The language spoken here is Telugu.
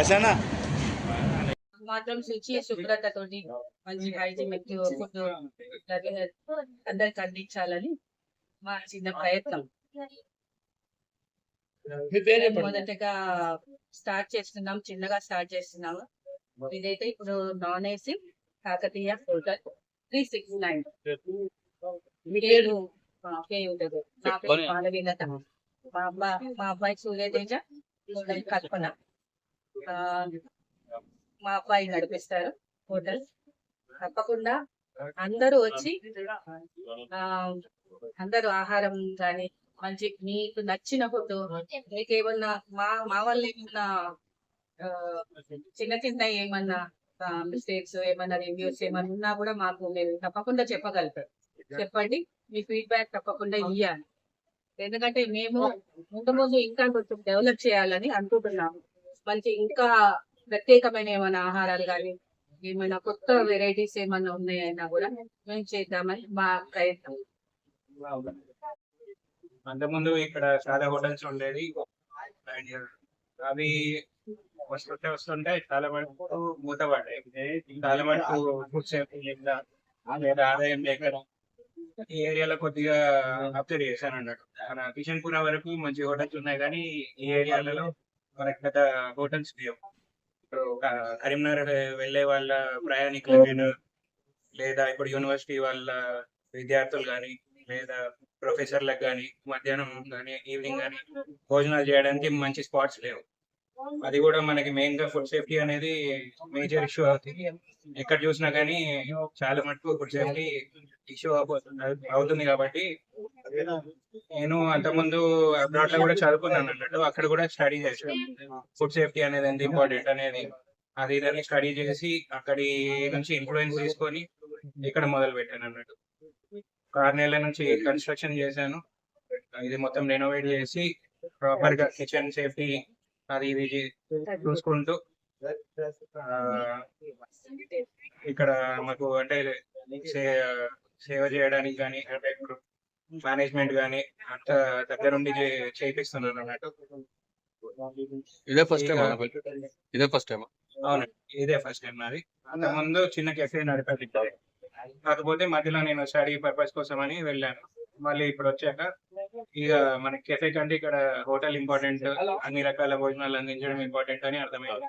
ఆశానా మాత్రం శుచి శుభ్రతతోటి మంచి హైజీనిక్ ఫుడ్ అందరికి అందించాలని మా చిన్న ప్రయత్నం. మొదటగా స్టార్ట్ చేస్తున్నాం, చిన్నగా స్టార్ట్ చేస్తున్నాము. ఇదైతే ఇప్పుడు నాన్ ఏసీ కాకతీయ హోటల్ 369 పేరు ఉంటుంది. నా పేరు బాలవీలత. మా అబ్బాయి సూర్యతేజ, కల్పన. మా అబ్బాయి నడిపిస్తారు హోటల్. తప్పకుండా అందరూ వచ్చి అందరూ ఆహారం కానీ మంచి మీకు నచ్చిన ఫుడ్, మీకు ఏమన్నా మా వల్ల ఏమన్నా చిన్న చిన్న ఏమన్నా మిస్టేక్స్, ఏమన్నా రివ్యూస్ ఏమన్నా ఉన్నా కూడా మాకు మీరు తప్పకుండా చెప్పగలుగుతారు. చెప్పండి, మీ ఫీడ్బ్యాక్ తప్పకుండా ఇవ్వాలి. ఎందుకంటే మేము ముందు ఇంకా కొంచెం డెవలప్ చేయాలని అనుకుంటున్నాము. మంచి ఇంకా ప్రత్యేకమైన ఏమైనా ఆహారాలు కానీ ఏమైనా కొత్త వెరైటీస్ ఏమైనా ఉన్నాయన్నా కూడా మేము చేద్దామని మా ప్రయత్నం. అంతకుముందు ఇక్కడ చాలా హోటల్స్ ఉండేది. అవి వస్తుంటే చాలా మటుకు మూతపడ్డాయి. చాలా మటుకు ఫుడ్ సేఫ్టీ లేదా ఆదాయం లేక ఈ ఏరియాలో కొద్దిగా అబ్జర్వ్ చేశాను అన్నట్టు. మన కిషన్పుర వరకు మంచి హోటల్స్ ఉన్నాయి, కానీ ఈ ఏరియాలలో మనకి పెద్ద హోటల్స్ లేవు. ఇప్పుడు కరీంనగర్ వెళ్ళే వాళ్ళ ప్రయాణికులు లేదా ఇప్పుడు యూనివర్సిటీ వాళ్ళ విద్యార్థులు కానీ లేదా ప్రొఫెసర్లకు కానీ మధ్యాహ్నం కానీ ఈవినింగ్ కానీ భోజనాలు చేయడానికి మంచి స్పాట్స్ లేవు. అది కూడా మనకి మెయిన్ గా ఫుడ్ సేఫ్టీ అనేది మేజర్ ఇష్యూ అవుతుంది. ఎక్కడ చూసినా కానీ చాలా మటుకు ఫుడ్ సేఫ్టీ ఇష్యూ అవుతుంది. కాబట్టి నేను అంతకుముందు అబ్రాడ్ లో కూడా చదువుకున్నాను అన్నట్టు. అక్కడ కూడా స్టడీ చేశాను ఫుడ్ సేఫ్టీ అనేది ఎంత ఇంపార్టెంట్ అనేది. అది ఇదని స్టడీ చేసి అక్కడి నుంచి ఇన్ఫ్లుయెన్స్ తీసుకొని ఇక్కడ మొదలు పెట్టాను అన్నట్టు. 6 నెలల నుంచి కన్స్ట్రక్షన్ చేశాను. ఇది మొత్తం రెనోవేట్ చేసి ప్రాపర్ గా కిచెన్ సేఫ్టీ అది ఇది చూసుకుంటూ ఇక్కడ మాకు అంటే సేవ చేయడానికి కానీ మేనేజ్మెంట్ కానీ అంత దగ్గరుండి చేయిస్తున్నాను అన్నట్టు. ఇదే ఫస్ట్ టైం అవునండి, ఇదే ఫస్ట్ టైం నాది. అంతకుముందు చిన్న కెఫే నడిపేది. కాకపోతే మధ్యలో నేను స్టడీ పర్పస్ కోసం అని వెళ్ళాను. మళ్ళీ ఇప్పుడు వచ్చాక ఇక మన కెఫే కంటే ఇక్కడ హోటల్ ఇంపార్టెంట్, అన్ని రకాల భోజనాలు అందించడం ఇంపార్టెంట్ అని అర్థమైంది.